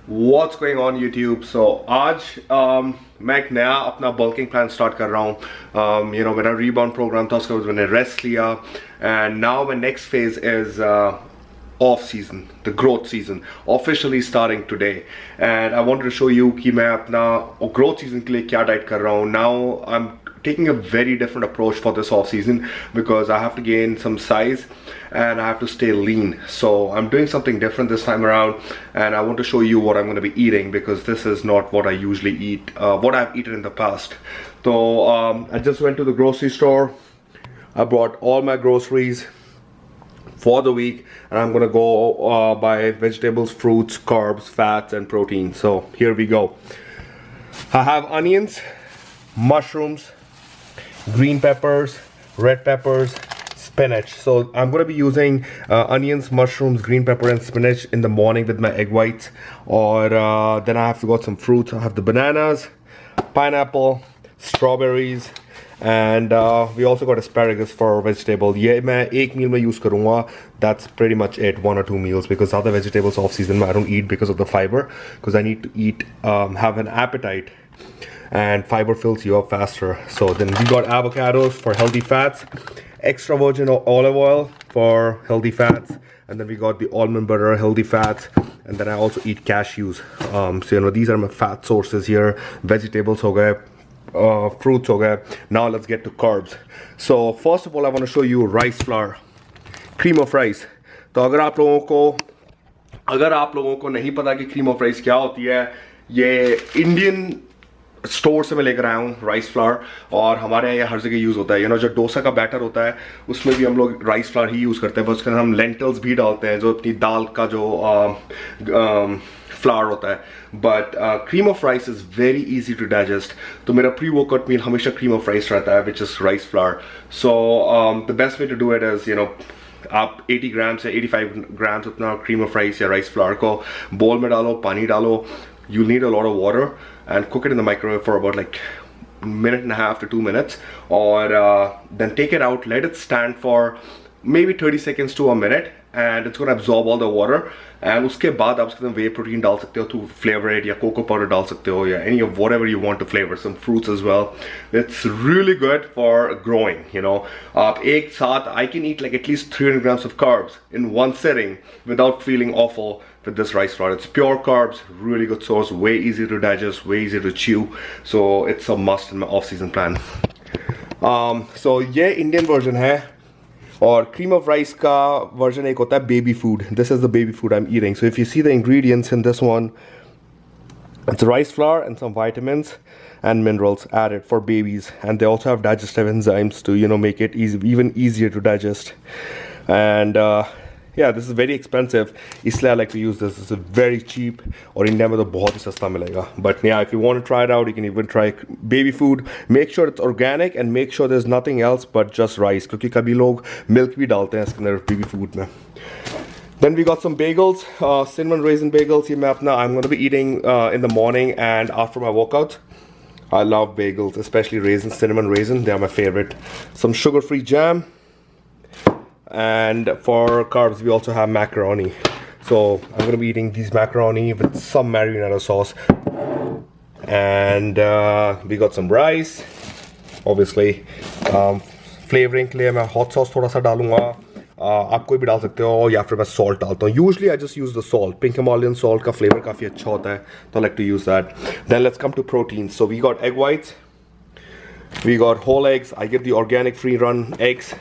What's going on YouTube? So आज मैं एक नया अपना बल्किंग प्लान स्टार्ट कर रहा हूँ. मेरा रीबाउंड प्रोग्राम था, उसके बाद मैंने रेस्ट लिया and now my next phase is off season, the growth season, officially starting today. And I wanted to show you कि मैं अपना growth season के लिए क्या डाइट कर रहा हूँ. Now I'm taking a very different approach for this off season because I have to gain some size and I have to stay lean. So I'm doing something different this time around, and I want to show you what I'm going to be eating because this is not what I usually eat, what I've eaten in the past. So I just went to the grocery store. I bought all my groceries for the week, and I'm gonna go buy vegetables, fruits, carbs, fats, and protein. So here we go. I have onions, mushrooms, green peppers, red peppers, spinach. So I'm gonna be using onions, mushrooms, green pepper, and spinach in the morning with my egg whites. Or then I have to got some fruits. I have the bananas, pineapple, strawberries, and we also got asparagus for vegetable. ये मैं एक meal में use करूँगा. That's pretty much it, 1 or 2 meals, because other vegetables off season I don't eat because of the fiber, because I need to eat, have an appetite, and fiber fills you up faster. So then we got avocados for healthy fats, extra virgin olive oil for healthy fats, and then we got the almond butter, healthy fats, and then I also eat cashews. So these are my fat sources here. Vegetables हो गए, fruits हो गए. Now let's get to carbs. So first of all I want to show you rice flour, cream of rice. तो अगर आप लोगों को नहीं पता कि cream of rice क्या होती है, ये इंडियन स्टोर से मैं लेकर आया हूँ राइस फ्लावर, और हमारे यहाँ हर जगह यूज़ होता है. जो डोसा का बैटर होता है उसमें भी हम लोग राइस फ्लावर ही यूज़ करते हैं, बस उसके अंदर हम लेंटल्स भी डालते हैं, जो अपनी दाल का जो फ्लावर होता है. But cream of rice is very easy to digest. तो मेरा प्री वर्कआउट मील हमेशा क्रीम ऑफ राइस रहता है, which is rice flour. So the best way to do it is आप 80 ग्राम्स या 85 ग्राम्स उतना क्रीम ऑफ राइस या rice flour को बोल में डालो, पानी डालो. You need a lot of water and cook it in the microwave for about like minute and a half to 2 minutes, or then take it out, let it stand for maybe 30 seconds to a minute, and it's going to absorb all the water. And उसके बाद आप उसके अंदर whey protein डाल सकते हो to flavor it, या cocoa powder डाल सकते हो, या any of whatever you want to flavor, some fruits as well. It's really good for growing. आप एक साथ I can eat like at least 300 grams of carbs in one sitting without feeling awful with this rice flour. It's pure carbs, really good source, way easy to digest, way easy to chew. So it's a must in my off-season plan. So ये Indian version है, और cream of rice का version एक होता है baby food. This is the baby food I'm eating. So if you see the ingredients in this one, it's rice flour and some vitamins and minerals added for babies, and they also have digestive enzymes to make it even easier to digest. And yeah, this is very expensive, इसलिए I like to use this. It's very cheap, और India में तो बहुत ही सस्ता मिलेगा. But yeah, if you want to try it out, you can even try baby food. Make sure it's organic and make sure there's nothing else but just rice, क्योंकि कभी लोग milk भी डालते हैं इसके अंदर baby food में. Then we got some bagels, cinnamon raisin bagels. ये मैं अपना I'm going to be eating in the morning and after my workout. I love bagels, especially raisin, cinnamon raisin. They are my favorite. Some sugar-free jam. And for carbs we also have macaroni. So I'm going to be eating these macaroni with some marinara sauce. And we got some rice. Obviously flavoring के लिए मैं hot sauce थोड़ा सा डालूंगा. आप कोई भी डाल सकते हो, या फिर मैं salt डालता हूँ. Usually I just use the salt. Pink Himalayan salt का flavor काफ़ी अच्छा होता है, तो I like to use that. Then let's come to proteins. So we got egg whites, we got whole eggs. I get the organic free run eggs.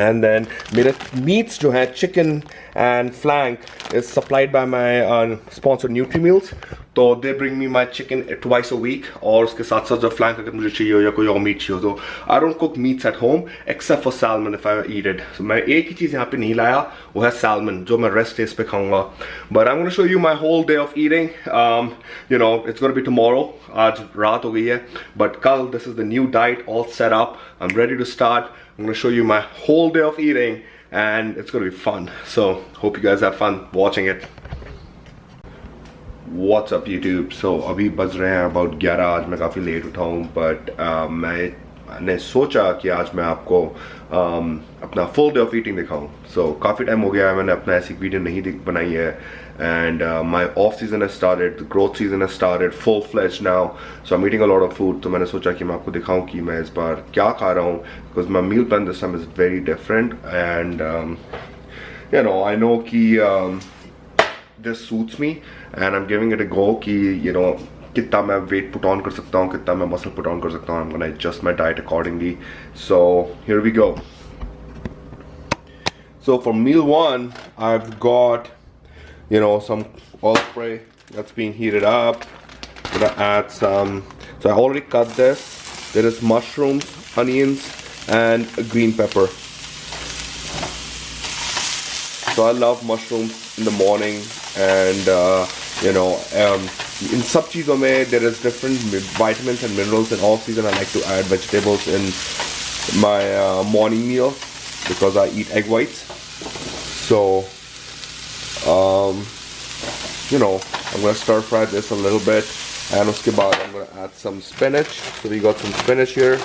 And then मेरे meats जो है chicken and flank is supplied by my sponsor Nutri-Meals. तो they bring me my chicken twice a week, और उसके साथ साथ जो flank अगर मुझे चाहिए हो या कोई और meat चाहिए हो. तो I don't cook meats at home except for salmon if I eat it. So मैं एक ही चीज़ यहाँ पे नहीं लाया, वो है salmon, जो मैं rest days पे खाऊंगा. But I'm going to show you my whole day of eating. It's going to be tomorrow. आज रात हो गई है, but कल this is the new diet all set up. I'm ready to start. I'm going to show you my whole day of eating, and it's going to be fun. So hope you guys have fun watching it. What's up YouTube? So अभी बज रहे हैं about 11. आज मैं काफ़ी late उठा हूँ, but मैंने सोचा कि आज मैं आपको अपना फुल डे ऑफ ईटिंग दिखाऊँ. सो काफ़ी टाइम हो गया है मैंने अपना ऐसी वीडियो नहीं बनाई है, and my off season has started, the growth season has started full-fledged now, so I'm eating a lot of food. तो मैंने सोचा कि मैं आपको दिखाऊं कि मैं इस बार क्या खा रहा हूँ, because my meal plan this time is very different, and you know, I know कि this suits me and I'm giving it a go कि you know कितना मैं weight put on कर सकता हूँ, कितना मैं muscle put on कर सकता हूँ. I'm gonna adjust my diet accordingly. So here we go. So for meal one, I've got, you know, some oil spray that's being heated up. I'm gonna add some, so I already cut this. There is mushrooms, onions, and a green pepper. So I love mushrooms in the morning, and you know, in सब चीज़ों में there is different vitamins and minerals. In all season, I like to add vegetables in my morning meal because I eat egg whites. So, you know, I'm gonna stir fry this a little bit, and उसके बाद I'm gonna add some spinach. So we got some spinach here.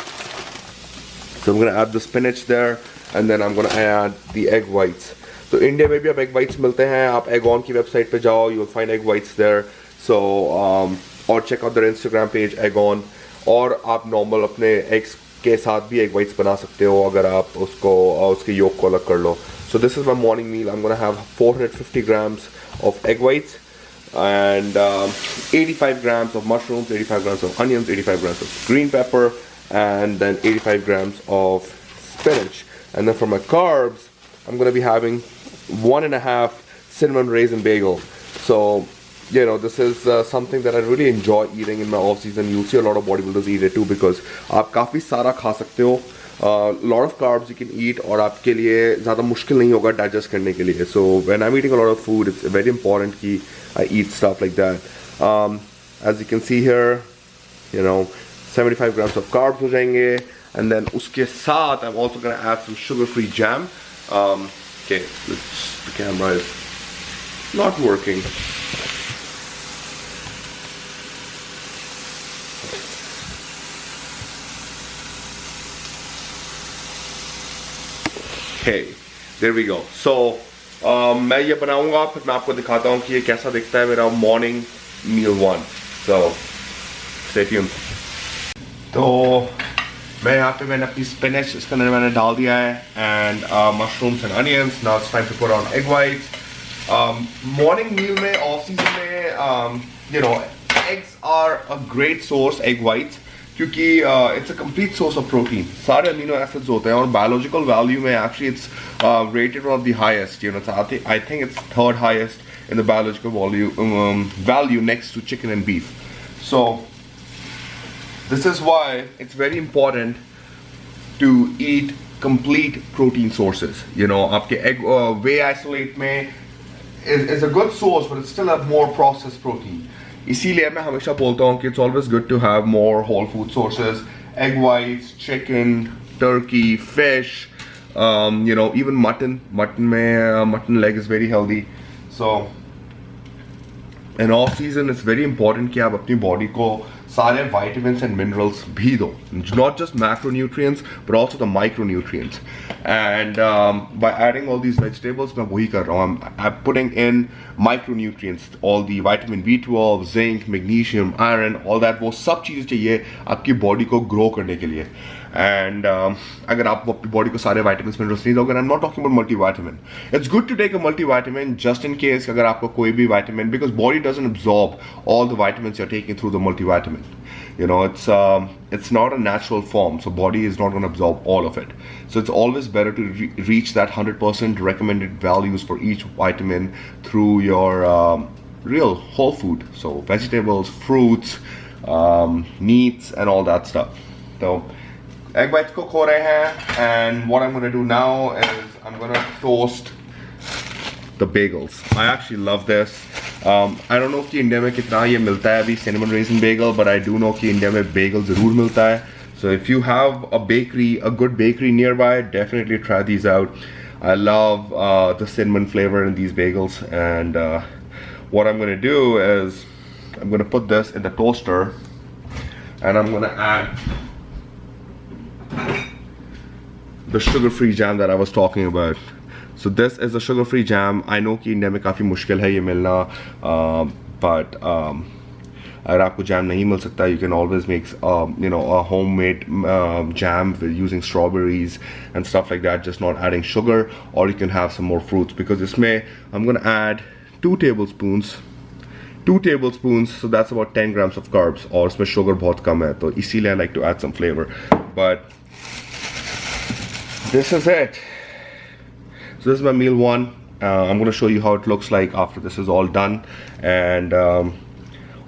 So I'm gonna add the spinach there, and then I'm gonna add the egg whites. तो India में भी आप egg whites मिलते हैं, आप Aegon की वेबसाइट पे जाओ, you will find egg whites there. So और check out their Instagram page एगॉन, और आप नॉर्मल अपने एग्स के साथ भी एग वाइट्स बना सकते हो अगर आप उसको उसके योग को अलग कर लो. So this is my morning meal. I am gonna have 450 grams of egg whites and 85 grams of mushrooms, 85 grams of onions, 85 grams of green pepper, and then 85 grams of spinach. And then for my carbs, I'm going to be having 1.5 cinnamon raisin bagel. So, you know, this is something that I really enjoy eating in my off season. You'll see a lot of bodybuilders eat it too because आप काफ़ी सारा खा सकते हो. Lot of carbs you can eat, और आपके लिए ज़्यादा मुश्किल नहीं होगा digest करने के लिए. So when I'm eating a lot of food, it's very important कि I eat stuff like that. As you can see here, you know, 75 grams of carbs हो जाएंगे, and then उसके साथ I'm also gonna add some sugar-free jam. Okay, the camera is not working. Okay, there we go. So मैं ये बनाऊंगा, फिर मैं आपको दिखाता हूँ कि ये कैसा दिखता है मेरा morning meal one. So stay tuned. तो मैं यहाँ पे मैंने अपनी spinach इसके अंदर मैंने डाल दिया है, and mushrooms and onions. Now it's time to put on egg whites. Morning meal में off season में you know, eggs are a great source, egg whites, क्योंकि it's a complete source of protein. सारे amino acids होते हैं, और biological value में actually it's rated one of the highest. You know, I think it's third highest in the biological value next to chicken and beef. So this is why it's very important to eat complete protein sources. You know, आपके egg whey isolate में is a good source, but it's still a more processed protein. इसीलिए मैं हमेशा बोलता हूँ कि it's always good to have more whole food sources. Egg whites, chicken, turkey, fish, you know, even mutton. Mutton leg is very healthy. So in off season, it's very important कि आप अपनी body को सारे vitamins and minerals भी दो. Not just macronutrients, but also the micronutrients. And by adding all these vegetables, मैं वही कर रहा हूँ. I'm putting in micronutrients, all the vitamin B12, zinc, magnesium, iron, all that. वो सब चीज़ें चाहिए आपकी body को grow करने के लिए. And अगर आप अपनी body को सारे vitamins minerals नहीं दोगे, I'm not talking about multivitamin. It's good to take a multivitamin just in case अगर आपको कोई भी vitamin, because body doesn't absorb all the vitamins you're taking through the multivitamin. You know, it's not a natural form, so body is not going to absorb all of it. So it's always better to reach that 100% recommended values for each vitamin through your real whole food. So vegetables, fruits, meats, and all that stuff. So egg whites cook ho rahe hain, and what I'm going to do now is I'm going to toast the bagels. I actually love this. I don't know कि India में कितना ये मिलता है अभी cinnamon raisin bagel, but I do know कि India में bagel ज़रूर मिलता है. So if you have a bakery, a good bakery nearby, definitely try these out. I love the cinnamon flavor in these bagels, and what I'm going to do is I'm going to put this in the toaster, and I'm going to add the sugar-free jam that I was talking about. So this is a sugar-free jam. I know कि India में काफ़ी मुश्किल है ये मिलना, but अगर आपको jam नहीं मिल सकता, you can always make a homemade jam using strawberries and stuff like that, just not adding sugar, or you can have some more fruits. Because इसमें I'm gonna add 2 tablespoons, so that's about 10 grams of carbs, और इसमें sugar बहुत कम है, तो इसीलिए I like to add some flavor. But this is it. So this is my meal 1. I'm gonna show you how it looks like after this is all done, and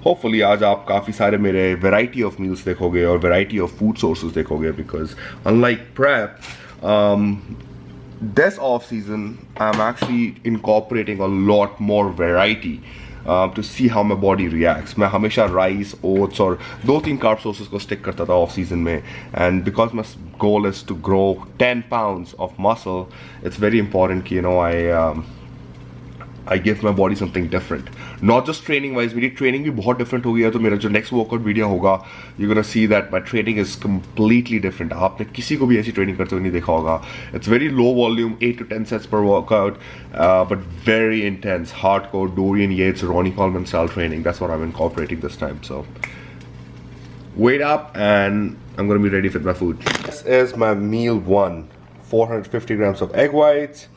hopefully आज आप काफ़ी सारे मेरे variety of meals देखोगे और variety of food sources देखोगे, because unlike prep, this off season I'm actually incorporating a lot more variety to see how my body reacts. मैं हमेशा rice, oats और 2-3 carb sources को stick करता था off season में, and because my goal is to grow 10 pounds of muscle, it's very important कि I give my body something different. Not just training wise, मेरी training भी बहुत different हो गया है, तो मेरा जो next workout video होगा, you're gonna see that my training is completely different. आपने किसी को भी ऐसी training करते हुए नहीं देखा होगा. It's very low volume, 8 to 10 sets per workout, but very intense, hardcore Dorian Yates, Ronnie Coleman style training. That's what I'm incorporating this time. So wait up, and I'm gonna be ready with my food. This is my meal 1. 450 grams of egg whites.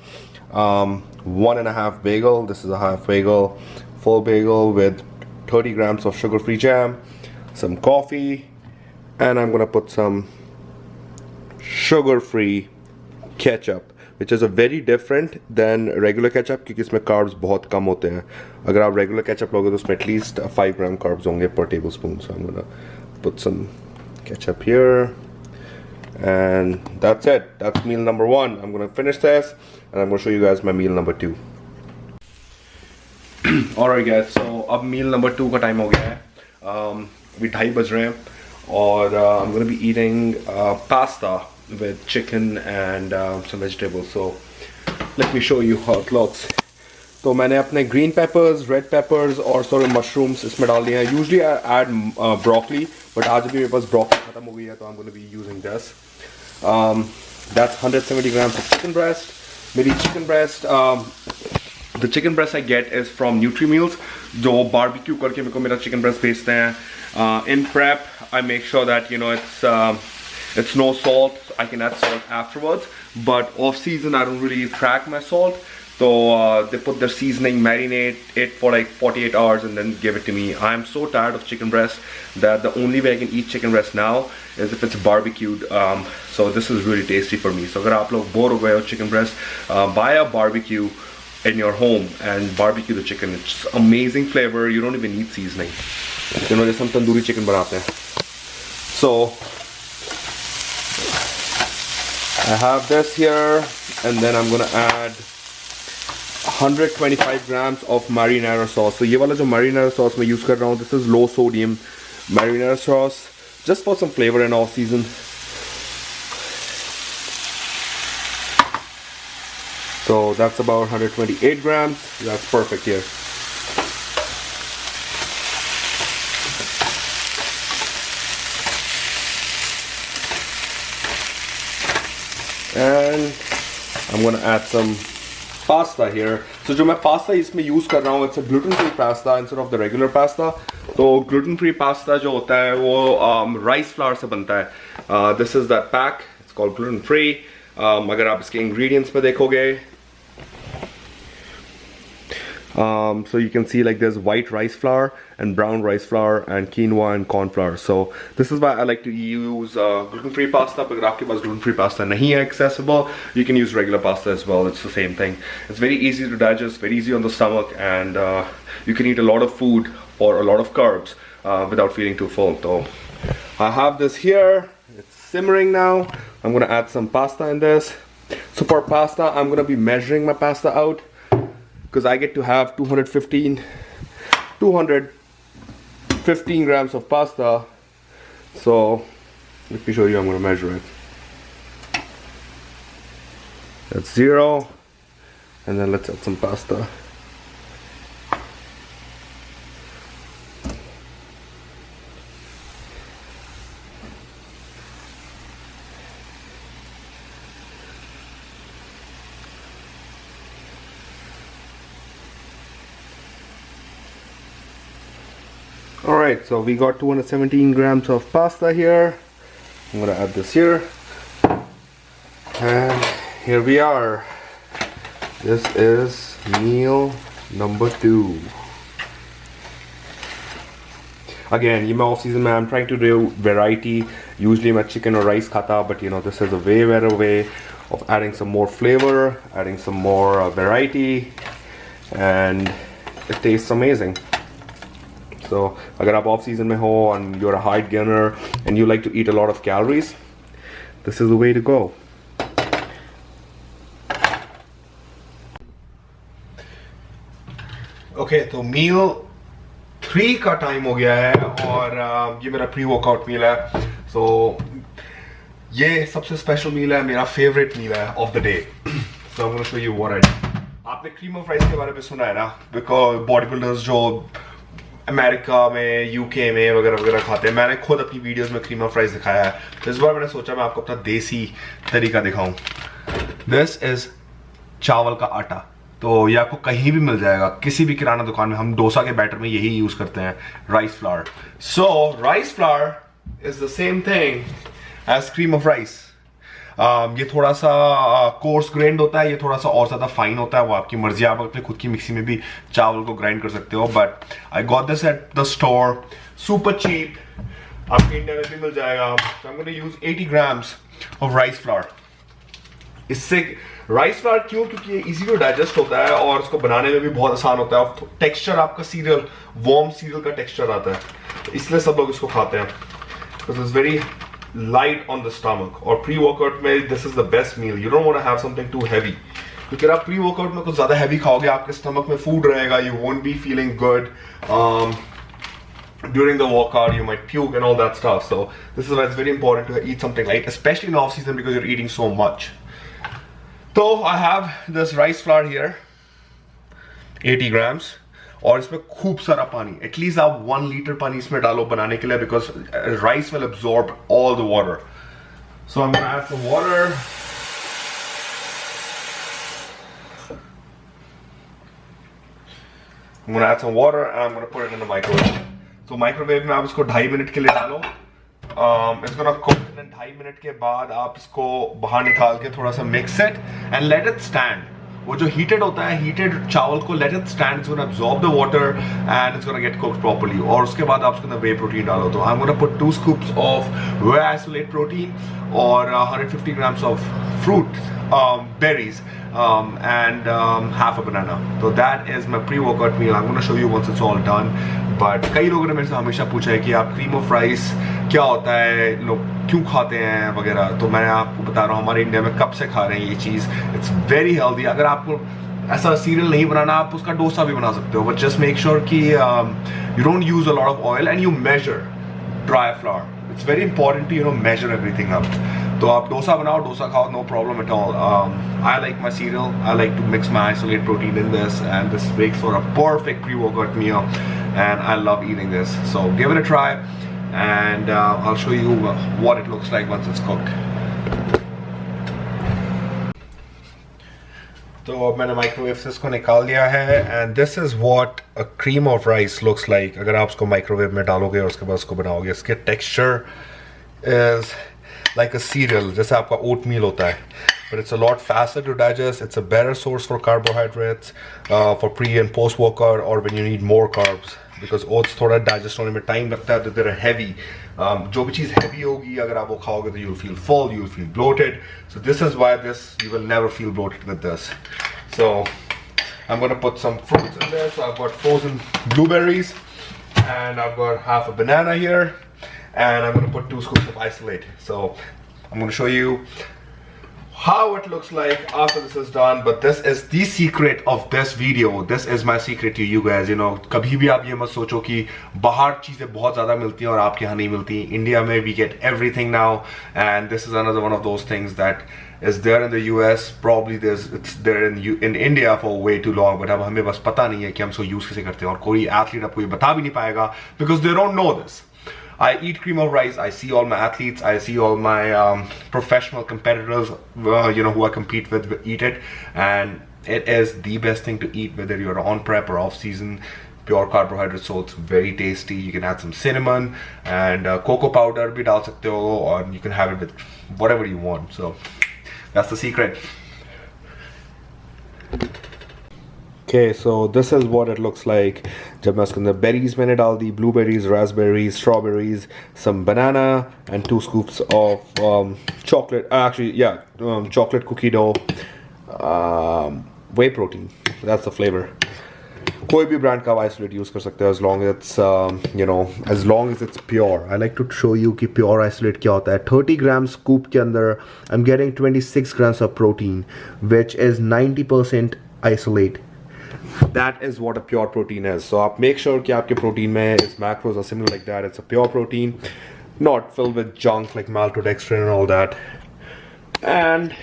1.5 bagel. This is a half bagel, full bagel with 30 grams of sugar-free jam, some coffee, and I'm gonna put some sugar-free ketchup, which is a very different than regular ketchup क्योंकि इसमें carbs बहुत कम होते हैं. अगर आप regular ketchup लोगे तो उसमें at least 5 gram carbs होंगे per tablespoon. So I'm gonna put some ketchup here. And that's it. That's meal number 1. I'm gonna finish this and I'm gonna show you guys my meal number 2. Alright guys, so अब meal number 2 का time हो गया है. अभी 2:30 बज रहे हैं और I'm gonna be eating pasta with chicken and some vegetables. So let me show you how it looks. तो मैंने अपने green peppers, red peppers और sort of mushrooms इसमें डाल दिए हैं. Usually I add broccoli, but आज भी मेरे पास broccoli खत्म हो गई है, तो I'm going to be using this. That's 170 grams of chicken breast. मेरी chicken breast, the chicken breast I get is from Nutri-Meals, जो barbecue करके मेरे को मेरा chicken breast भेजते हैं. In prep, I make sure that it's no salt. I can add salt afterwards, but off season I don't really track my salt. So they put their seasoning, marinate it for like 48 hours and then give it to me. I'm so tired of chicken breast that the only way I can eat chicken breast now is if it's barbecued. So this is really tasty for me. So अगर आप लोग bore हो गए हो chicken breast, buy a barbecue in your home and barbecue the chicken. It's amazing flavor. You don't even need seasoning. जैसे हम tandoori chicken बनाते हैं. So I have this here, and then I'm gonna add 125 grams of marinara sauce. So ये वाला जो marinara sauce मैं use कर रहा हूँ, this is low sodium marinara sauce, just for some flavor in off season. So that's about 128 grams. That's perfect here. And I'm gonna add some pasta here. So जो मैं pasta इसमें use कर रहा हूँ, it's a gluten-free pasta instead of the regular pasta. तो gluten-free pasta जो होता है वो rice flour से बनता है. This is that pack. It's called gluten-free. अगर आप इसके ingredients में देखोगे, so you can see like there's white rice flour and brown rice flour and quinoa and corn flour. So this is why I like to use gluten-free pasta. But if आपके पास gluten-free pasta नहीं है accessible, you can use regular pasta as well. It's the same thing. It's very easy to digest, very easy on the stomach, and you can eat a lot of food or a lot of carbs without feeling too full. So I have this here. It's simmering now. I'm gonna add some pasta in this. So for pasta, I'm gonna be measuring my pasta out, because I get to have 215 grams of pasta. So let me show you. I'm going to measure it. That's 0, and then let's add some pasta. Alright, so we got 217 grams of pasta here. I'm gonna add this here. And here we are. This is meal number 2. Again, ये मैं off season में I'm trying to do variety. Usually मैं chicken or rice खाता, but you know this is a way better way of adding some more flavor, adding some more variety, and it tastes amazing. So अगर आप off season में हो and you're a high gainer and you like to eat a lot of calories, this is the way to go. Okay, तो meal 3 का time हो गया है और ये मेरा प्री वर्कआउट मील है. So ये सबसे स्पेशल मील है, मेरा फेवरेट मील है of the day. So I'm going to show you what I do. आपने क्रीम ऑफ राइस के बारे में सुना है ना, बिकॉज बॉडी बिल्डर्स जो अमेरिका में, यूके में वगैरह वगैरह खाते हैं. मैंने खुद अपनी वीडियोस में क्रीम ऑफ राइस दिखाया है, तो इस बार मैंने सोचा मैं आपको अपना देसी तरीका दिखाऊं. दिस इज चावल का आटा. तो ये आपको कहीं भी मिल जाएगा, किसी भी किराना दुकान में. हम डोसा के बैटर में यही यूज करते हैं, rice flour. So rice flour is the same thing as cream of rice. ये थोड़ा सा कोर्स ग्राइंड होता है, ये थोड़ा सा और ज्यादा फाइन होता है, वो आपकी मर्जी. आप अपने खुद की मिक्सी में भी चावल को ग्राइंड कर सकते हो. But I got this at the store, super cheap, आपके इंडिया में भी मिल जाएगा. So I am going to use 80 grams of rice flour. इससे राइस फ्लावर क्यों? क्योंकि ये इजी टू डाइजेस्ट होता है और उसको बनाने में भी बहुत आसान होता है. और टेक्सचर आपका सीरियल, वार्म सीरियल का टेक्सचर आता है, तो इसलिए सब लोग इसको खाते हैं. Because it's very light on the stomach. और प्री वर्कआउट में this is the best meal. You don't want to have something too heavy, क्योंकि आप प्री वर्कआउट में कुछ ज्यादा हैवी खाओगे, आपके स्टमक में फूड रहेगा, you won't be feeling good. During the workout you might puke and all that stuff. So this is why it's very important to eat something light, especially in off season, because you're eating so much. So I have this rice flour here, 80 grams, और इसमें खूब सारा पानी, at least आप 1 litre पानी इसमें डालो बनाने के लिए, because rice will absorb all the water. So I'm gonna add some water. I'm gonna add some water and I'm gonna put it in the microwave. So microwave में आप इसको 2.5 मिनट के लिए डालो. It's gonna cook, and then 2.5 minute के बाद आप इसको बाहर निकाल के थोड़ा सा mix it and let it stand. वो जो हीटेड होता है, हीटेड चावल को let it stand, it's gonna absorb the water and it's gonna get cooked properly. और उसके बाद आप उसके अंदर वे प्रोटीन डालो. तो आई am gonna put 2 scoops of way isolate protein और 150 grams of fruit berries and half a banana. So that is my pre-workout meal. I'm going to show you once it's all done. But कई लोगों ने मेरे से हमेशा पूछा है कि आप क्रीम ऑफ राइस क्या होता है, लोग क्यों खाते हैं वगैरह. तो मैं आपको बता रहा हूँ हमारे इंडिया में कब से खा रहे हैं ये चीज़. It's very healthy. अगर आपको ऐसा सीरियल नहीं बनाना, आप उसका डोसा भी बना सकते हो, बट जस्ट मेक श्योर कि you don't use a lot of oil and you measure dry flour. It's very important to measure everything up. तो आप डोसा बनाओ, डोसा खाओ, no problem at all. I like my cereal. I like to mix my isolate protein in this, and this makes for a perfect pre-workout meal. And I love eating this. So give it a try, and I'll show you what it looks like once it's cooked. तो अब मैंने microwave से इसको निकाल लिया है and this is what a cream of rice looks like. अगर आप उसको माइक्रोवेव में डालोगे और उसके बाद उसको बनाओगे, इसके texture is like a cereal, जैसे आपका ओट मील होता है, but it's a lot faster to digest. It's a better source for carbohydrates for pre and post workout और when you need more carbs, because oats थोड़ा digest होने में time लगता है. तो देर हैवी, जो भी चीज़ हैवी होगी अगर आप वो खाओगे तो you'll feel full, you'll feel bloated. So this is why you will never feel bloated with this. So I'm going to put some fruits in there. So I've got frozen blueberries and I've got half a banana here, and I'm going to put 2 scoops of isolate. So I'm going to show you how it looks like after this is done. But this is the secret of this video. This is my secret to you guys. कभी भी आप ये मत सोचो कि बाहर चीज़ें बहुत ज़्यादा मिलती हैं और आपके यहाँ नहीं मिलती. इंडिया में we get everything now, and this is another one of those things that is there in the US. Probably it's there in India for way too long, but अब हमें बस पता नहीं है कि हम इसको यूज़ कैसे करते हैं, और कोई एथलीट आपको ये बता भी नहीं पाएगा because they don't know this. I eat cream of rice. I see all my athletes. I see all my professional competitors, who I compete with eat it, and it is the best thing to eat, whether you're on prep or off season. pure carbohydrate, so it's very tasty. You can add some cinnamon and cocoa powder bhi dal sakte ho, or you can have it with whatever you want. So that's the secret. Okay, so this is what it looks like. जब मैं उसके अंदर berries मैंने डाल दी, blueberries, raspberries, strawberries, some banana, and 2 scoops of chocolate. Chocolate cookie dough, whey protein. That's the flavor. कोई भी brand का isolate use कर सकते हो, as long as it's as long as it's pure. I like to show you कि pure isolate क्या होता है. 30 grams scoop के अंदर I'm getting 26 grams of protein, which is 90% isolate. That is what a pure protein is. So आप make sure कि आपके protein में is macros are similar like that. It's a pure protein, not filled with junk like maltodextrin and all that. And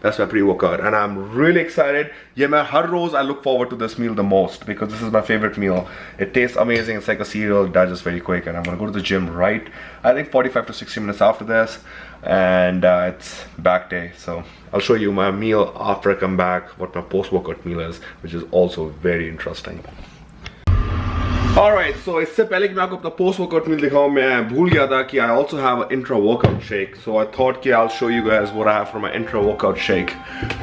that's my pre-workout, and I'm really excited. Yeah, man, har roz I look forward to this meal the most because this is my favorite meal. It tastes amazing. It's like a cereal, it digests very quick, and I'm gonna go to the gym right, I think 45 to 60 minutes after this, and it's back day. So I'll show you my meal after I come back, what my post-workout meal is, which is also very interesting. Alright, so इससे पहले कि मैं आपको अपना post workout meal दिखाऊं, मैं भूल गया था कि I also have an intra workout shake. So I thought कि I'll show you guys what I have for my intra workout shake.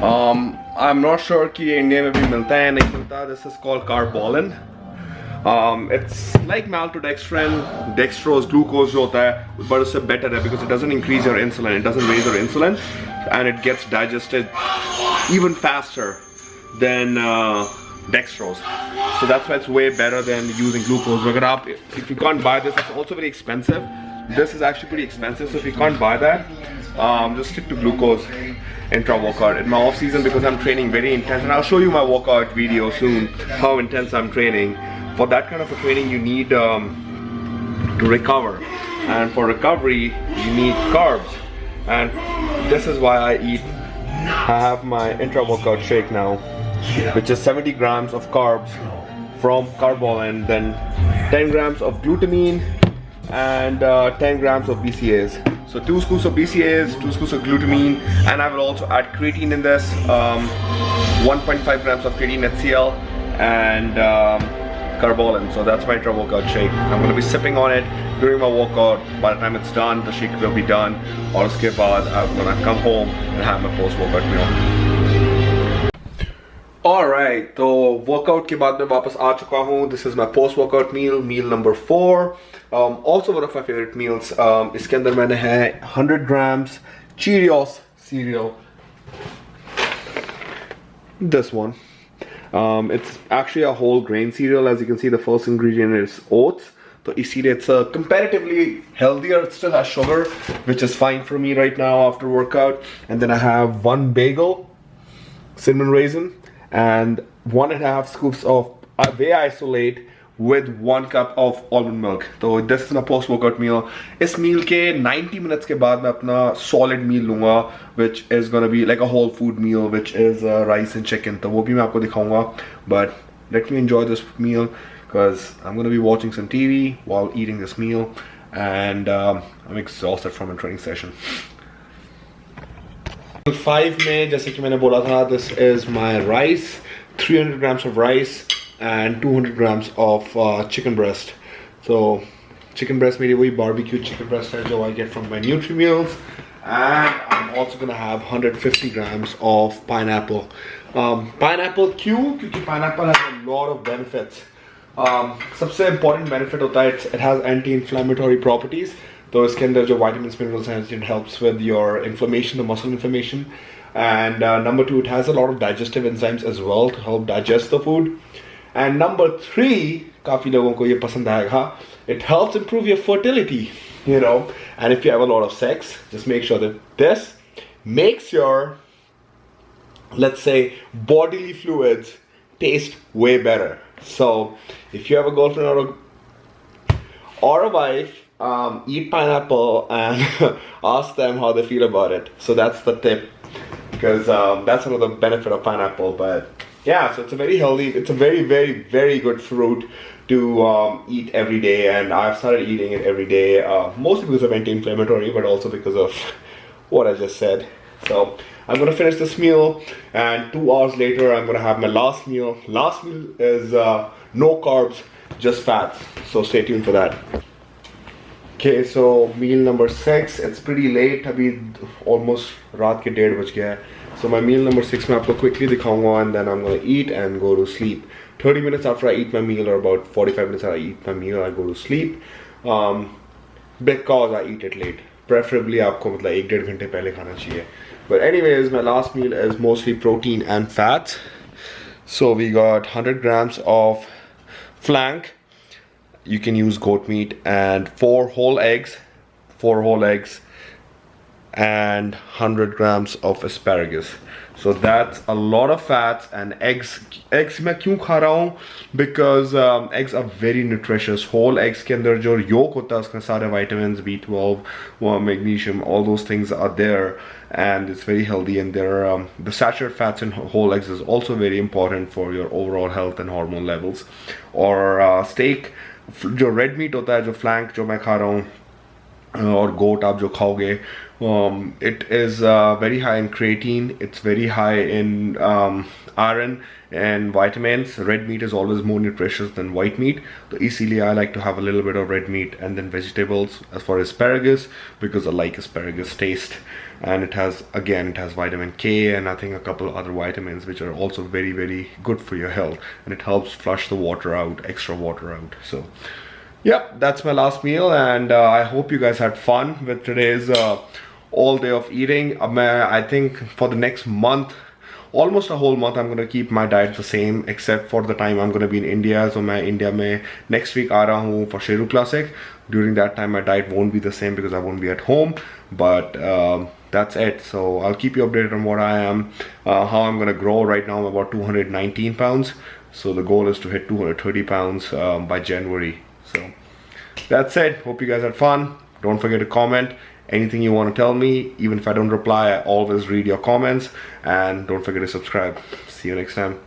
I'm not sure कि ये इंडिया में भी मिलता है या नहीं मिलता. This is called Carbolin. It's like maltodextrin, dextrose, glucose जो होता है, but उससे better है because it doesn't increase your insulin, it doesn't raise your insulin, and it gets digested even faster than dextrose. So that's why it's way better than using glucose. If you can't buy this, it's also very expensive. This is actually pretty expensive, so if you can't buy that, just stick to glucose intra workout. In my off season, because I'm training very intense, and I'll show you my workout video soon, how intense I'm training. For that kind of a training, you need to recover, and for recovery you need carbs, and this is why I have my intra workout shake now, which is 70 grams of carbs from Carbolin, then 10 grams of glutamine, and 10 grams of BCAAs. So 2 scoops of BCAAs, 2 scoops of glutamine, and I will also add creatine in this, 1.5 grams of creatine HCl, and Carbolin. So that's my intra workout shake. I'm going to be sipping on it during my workout. By the time it's done, the shake will be done. और उसके बाद I'm going to come home and have my post workout meal. Alright, तो workout के बाद मैं वापस आ चुका हूँ. This is my post workout meal, meal number 4. Also one of my favorite meals. इसके अंदर मैंने है 100 grams Cheerios cereal. This one. It's actually a whole grain cereal. As you can see, the first ingredient is oats. So इसीलिए it's comparatively healthier. It still has sugar, which is fine for me right now after workout. And then I have 1 bagel, cinnamon raisin, and 1.5 scoops of whey isolate with 1 cup of almond milk. So this is my post-workout meal. इस meal के 90 minutes के बाद मैं अपना solid meal लूँगा, which is gonna be like a whole food meal, which is rice and chicken. तो वो भी मैं आपको दिखाऊँगा. But let me enjoy this meal because I'm gonna be watching some TV while eating this meal, and I'm exhausted from a training session. 5 में जैसे कि मैंने बोला था, this is my rice, 300 grams of rice and 200 grams of chicken breast. So chicken breast मेरी वही barbecue chicken breast है जो I get from my Nutri meals, and I'm also gonna have 150 grams of pineapple. Pineapple क्यों? क्योंकि pineapple has a lot of benefits. सबसे important benefit होता है it has anti-inflammatory properties. तो इसके अंदर जो vitamins, minerals हैं, it helps with your inflammation, the muscle inflammation. And number 2, it has a lot of digestive enzymes as well to help digest the food. And number 3, काफी लोगों को ये पसंद आएगा, it helps improve your fertility, you know. And if you have a lot of sex, just make sure that this makes your, let's say, bodily fluids taste way better. So if you have a girlfriend or a wife, eat pineapple and ask them how they feel about it. So that's the tip, because that's another benefit of pineapple. But yeah, so it's a very healthy, it's a very, very, very good fruit to eat every day, and I've started eating it every day, mostly because of anti-inflammatory, but also because of what I just said. So I'm gonna finish this meal, and 2 hours later I'm gonna have my last meal. Last meal is no carbs, just fats. So stay tuned for that. Okay, so meal number 6. It's pretty late. Abhi almost रात के 1:30 बज गया है. So my meal number 6 मैं आपको quickly दिखाऊंगा, and then I'm gonna eat and go to sleep. 30 minutes after I eat my meal, or about 45 minutes after I eat my meal, I go to sleep. Because I eat it late. Preferably आपको मतलब 1-1.5 घंटे पहले खाना चाहिए. But anyways, my last meal is mostly protein and fats. So we got 100 grams of flank. You can use goat meat, and 4 whole eggs, and 100 grams of asparagus. So that's a lot of fats and eggs. Eggs मैं क्यों खा रहा हूँ? Because eggs are very nutritious. Whole eggs के अंदर जो yolk होता है उसका सारे vitamins, B12, magnesium, all those things are there, and it's very healthy. And there, the saturated fats in whole eggs is also very important for your overall health and hormone levels. Or steak, जो red meat होता है, जो flank जो मैं खा रहा हूँ, और goat आप जो खाओगे, it is very high in creatine, it's very high in iron and vitamins. Red meat is always more nutritious than white meat, so easily I like to have a little bit of red meat, and then vegetables. As for asparagus, because I like asparagus taste, and it has vitamin K, and I think a couple other vitamins which are also very, very good for your health, and it helps flush the water out, extra water out. So yeah, that's my last meal, and I hope you guys had fun with today's all day of eating. I think for the next month, almost a whole month, I'm gonna keep my diet the same, except for the time I'm gonna be in India. So मैं India में next week आ रहा हूँ for Sheru Classic. During that time, my diet won't be the same because I won't be at home. But that's it. So I'll keep you updated on what I am, how I'm gonna grow. Right now, I'm about 219 pounds. So the goal is to hit 230 pounds by January. So that's it. Hope you guys had fun. Don't forget to comment anything you want to tell me. Even if I don't reply, I always read your comments. And don't forget to subscribe. See you next time.